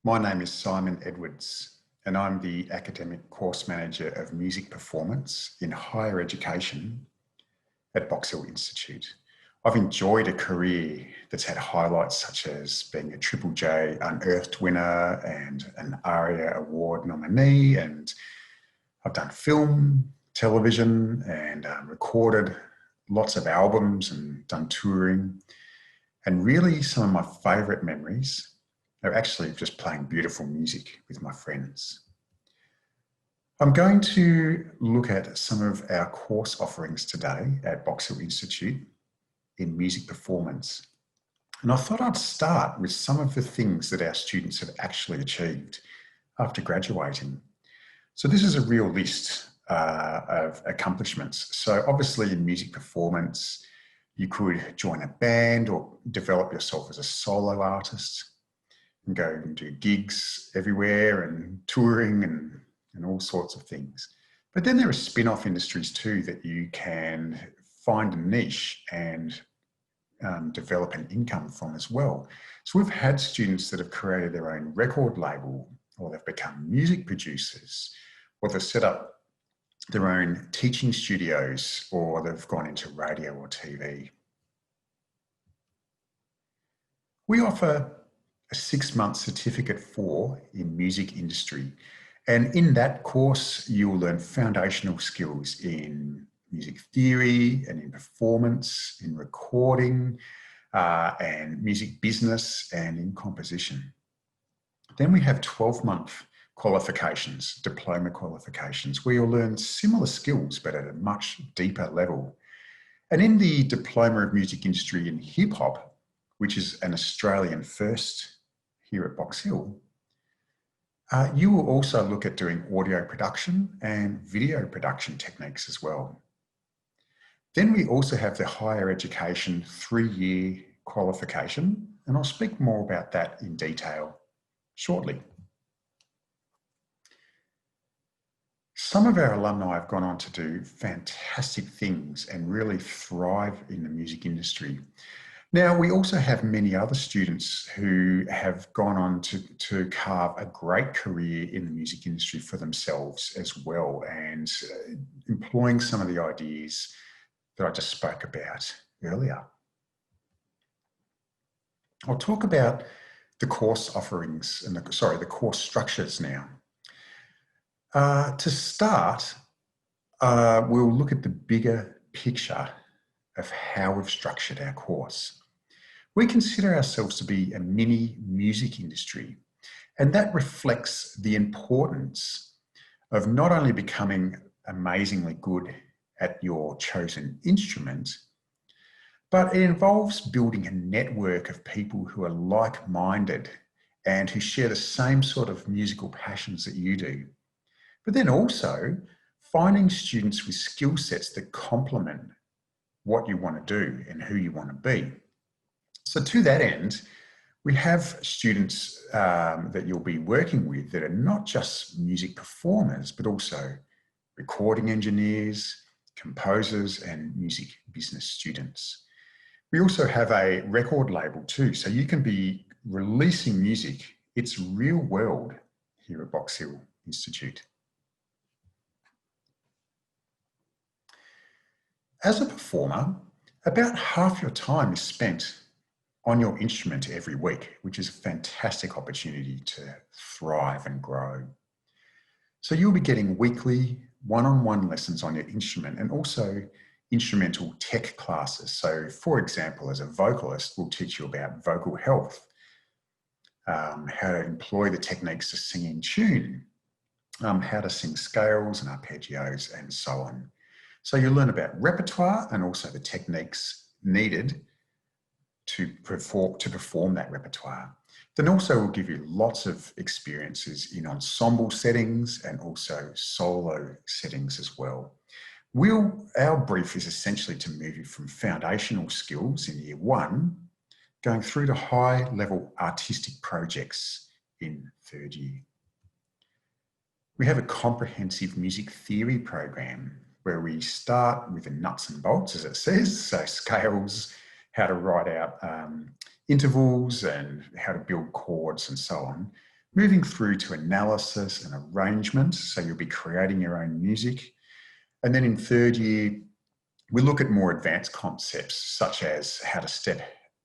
My name is Simon Edwards, and I'm the Academic Course Manager of Music Performance in Higher Education at Box Hill Institute. I've enjoyed a career that's had highlights such as being a Triple J Unearthed winner and an ARIA Award nominee, and I've done film, television, and recorded lots of albums and done touring. And really, some of my favourite memories are actually just playing beautiful music with my friends. I'm going to look at some of our course offerings today at Box Hill Institute in music performance. And I thought I'd start with some of the things that our students have actually achieved after graduating. So this is a real list of accomplishments. So obviously in music performance, you could join a band or develop yourself as a solo artist and go and do gigs everywhere and touring and all sorts of things. But then there are spin-off industries too that you can find a niche and develop an income from as well. So we've had students that have created their own record label, or they've become music producers, or they've set up their own teaching studios, or they've gone into radio or TV. We offer a 6-month certificate in music industry. And in that course, you'll learn foundational skills in music theory and in performance, in recording, and music business and in composition. Then we have 12-month qualifications, diploma qualifications, where you'll learn similar skills, but at a much deeper level. And in the Diploma of Music Industry in Hip Hop, which is an Australian first here at Box Hill, you will also look at doing audio production and video production techniques as well. Then we also have the higher education 3-year qualification, and I'll speak more about that in detail shortly. Some of our alumni have gone on to do fantastic things and really thrive in the music industry. Now, we also have many other students who have gone on to carve a great career in the music industry for themselves as well, and employing some of the ideas that I just spoke about earlier. I'll talk about the course offerings and the course structures now. To start, we'll look at the bigger picture of how we've structured our course. We consider ourselves to be a mini music industry, and that reflects the importance of not only becoming amazingly good at your chosen instrument, but it involves building a network of people who are like-minded and who share the same sort of musical passions that you do. But then also finding students with skill sets that complement what you want to do and who you want to be. So to that end, we have students that you'll be working with that are not just music performers, but also recording engineers, composers, and music business students. We also have a record label too, so you can be releasing music. It's real world here at Box Hill Institute. As a performer, about half your time is spent on your instrument every week, which is a fantastic opportunity to thrive and grow. So you'll be getting weekly one-on-one lessons on your instrument and also instrumental tech classes. So for example, as a vocalist, we'll teach you about vocal health, how to employ the techniques to sing in tune, how to sing scales and arpeggios and so on. So you'll learn about repertoire and also the techniques needed to perform that repertoire. Then also we'll give you lots of experiences in ensemble settings and also solo settings as well. Our brief is essentially to move you from foundational skills in year 1, going through to high-level artistic projects in 3rd year. We have a comprehensive music theory program where we start with the nuts and bolts, as it says, so scales, how to write out intervals and how to build chords and so on. moving through to analysis and arrangement. So you'll be creating your own music. And then in third year, we look at more advanced concepts, such as how to step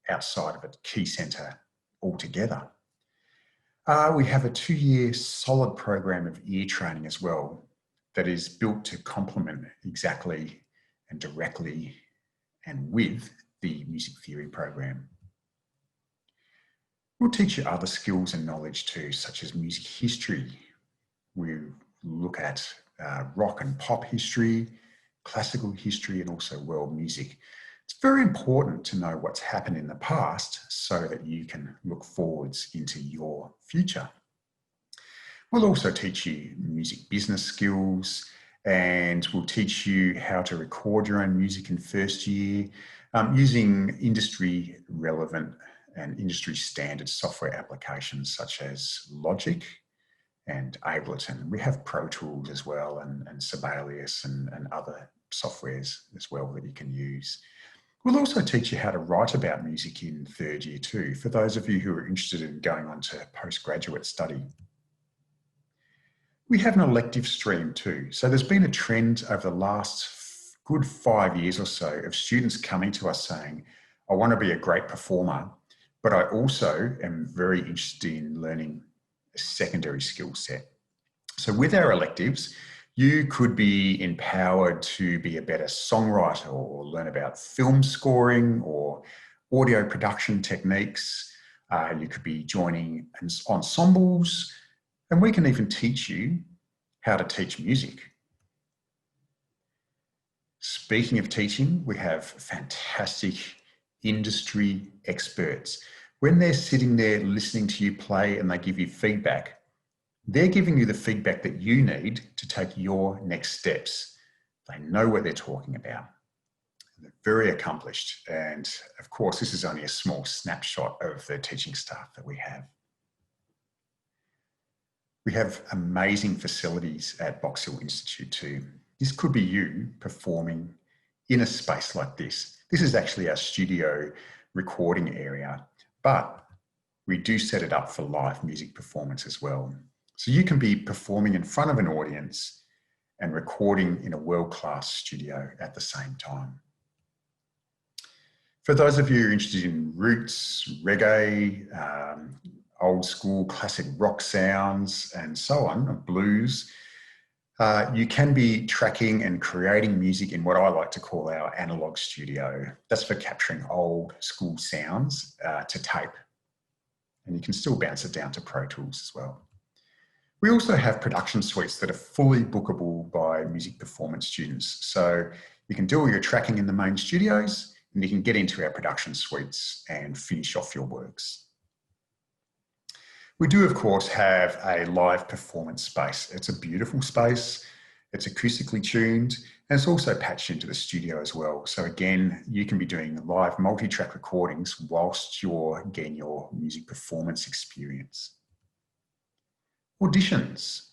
outside of a key centre altogether. We have a 2-year solid program of ear training as well that is built to complement exactly and directly and with the music theory program. We'll teach you other skills and knowledge too, such as music history. We look at rock and pop history, classical history, and also world music. It's very important to know what's happened in the past so that you can look forwards into your future. We'll also teach you music business skills, and we'll teach you how to record your own music in first year using industry relevant and industry standard software applications such as Logic and Ableton. We have Pro Tools as well, and Sibelius and other softwares as well that you can use. We'll also teach you how to write about music in third year too, for those of you who are interested in going on to postgraduate study. We have an elective stream too. So there's been a trend over the last good 5 years or so of students coming to us saying, I want to be a great performer, but I also am very interested in learning a secondary skill set. So with our electives, you could be empowered to be a better songwriter or learn about film scoring or audio production techniques. You could be joining ensembles, and we can even teach you how to teach music. Speaking of teaching, we have fantastic industry experts. When they're sitting there listening to you play and they give you feedback, they're giving you the feedback that you need to take your next steps. They know what they're talking about. They're very accomplished. And of course, this is only a small snapshot of the teaching staff that we have. We have amazing facilities at Box Hill Institute too. This could be you performing in a space like this. This is actually our studio recording area, but we do set it up for live music performance as well. So you can be performing in front of an audience and recording in a world-class studio at the same time. For those of you who are interested in roots, reggae, old school classic rock sounds and so on, blues, you can be tracking and creating music in what I like to call our analog studio. That's for capturing old school sounds to tape. And you can still bounce it down to Pro Tools as well. We also have production suites that are fully bookable by music performance students. So you can do all your tracking in the main studios, and you can get into our production suites and finish off your works. We do, of course, have a live performance space. It's a beautiful space. It's acoustically tuned, and it's also patched into the studio as well. So again, you can be doing live multi-track recordings whilst you're getting your music performance experience. Auditions.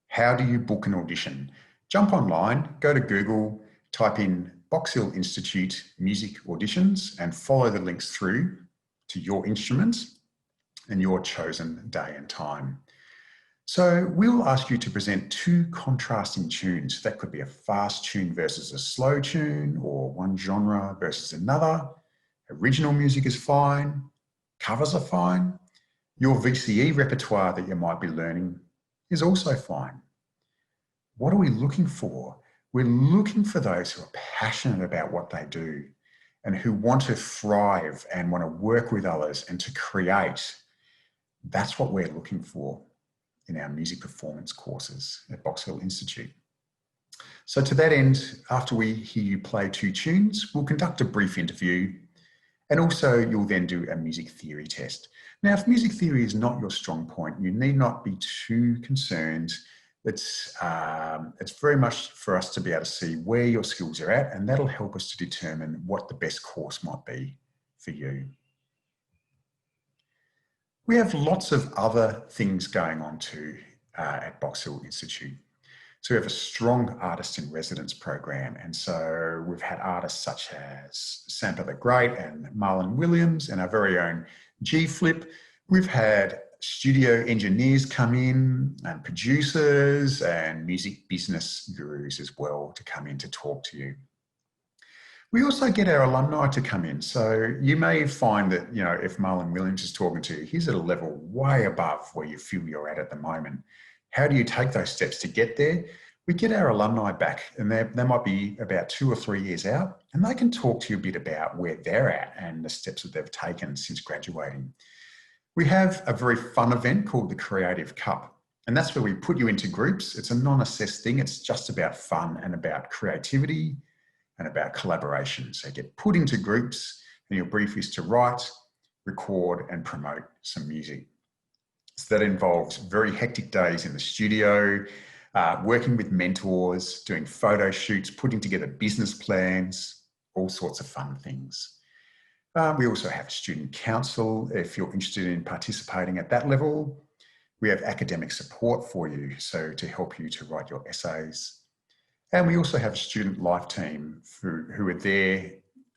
How do you book an audition? Jump online, go to Google, type in Box Hill Institute Music Auditions and follow the links through to your instrument and your chosen day and time. So we'll ask you to present 2 contrasting tunes. That could be a fast tune versus a slow tune, or one genre versus another. Original music is fine, covers are fine. Your VCE repertoire that you might be learning is also fine. What are we looking for? We're looking for those who are passionate about what they do and who want to thrive and want to work with others and to create. That's what we're looking for in our music performance courses at Box Hill Institute. So to that end, after we hear you play 2 tunes, we'll conduct a brief interview, and also you'll then do a music theory test. Now, if music theory is not your strong point, you need not be too concerned. It's very much for us to be able to see where your skills are at, and that'll help us to determine what the best course might be for you. We have lots of other things going on too at Box Hill Institute. So we have a strong artist in residence program. And so we've had artists such as Sampa the Great and Marlon Williams and our very own G Flip. We've had studio engineers come in, and producers and music business gurus as well to come in to talk to you. We also get our alumni to come in. So you may find that, you know, if Marlon Williams is talking to you, he's at a level way above where you feel you're at the moment. How do you take those steps to get there? We get our alumni back, and they might be about 2 or 3 years out, and they can talk to you a bit about where they're at and the steps that they've taken since graduating. We have a very fun event called the Creative Cup, and that's where we put you into groups. It's a non-assessed thing. It's just about fun and about creativity and about collaboration. So you get put into groups, and your brief is to write, record, and promote some music. So that involves very hectic days in the studio, working with mentors, doing photo shoots, putting together business plans, all sorts of fun things. We also have student council if you're interested in participating at that level. We have academic support for you, so to help you to write your essays. And we also have a student life team who are there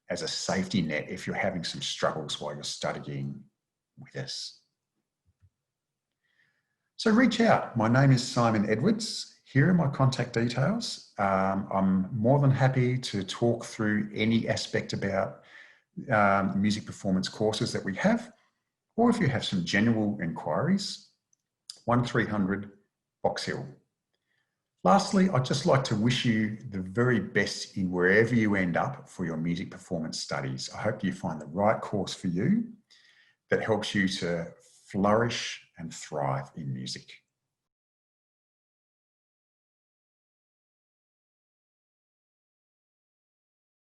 as a safety net if you're having some struggles while you're studying with us. So reach out. My name is Simon Edwards. Here are my contact details. I'm more than happy to talk through any aspect about music performance courses that we have, or if you have some general inquiries, 1300 Box Hill. Lastly, I'd just like to wish you the very best in wherever you end up for your music performance studies. I hope you find the right course for you that helps you to flourish and thrive in music.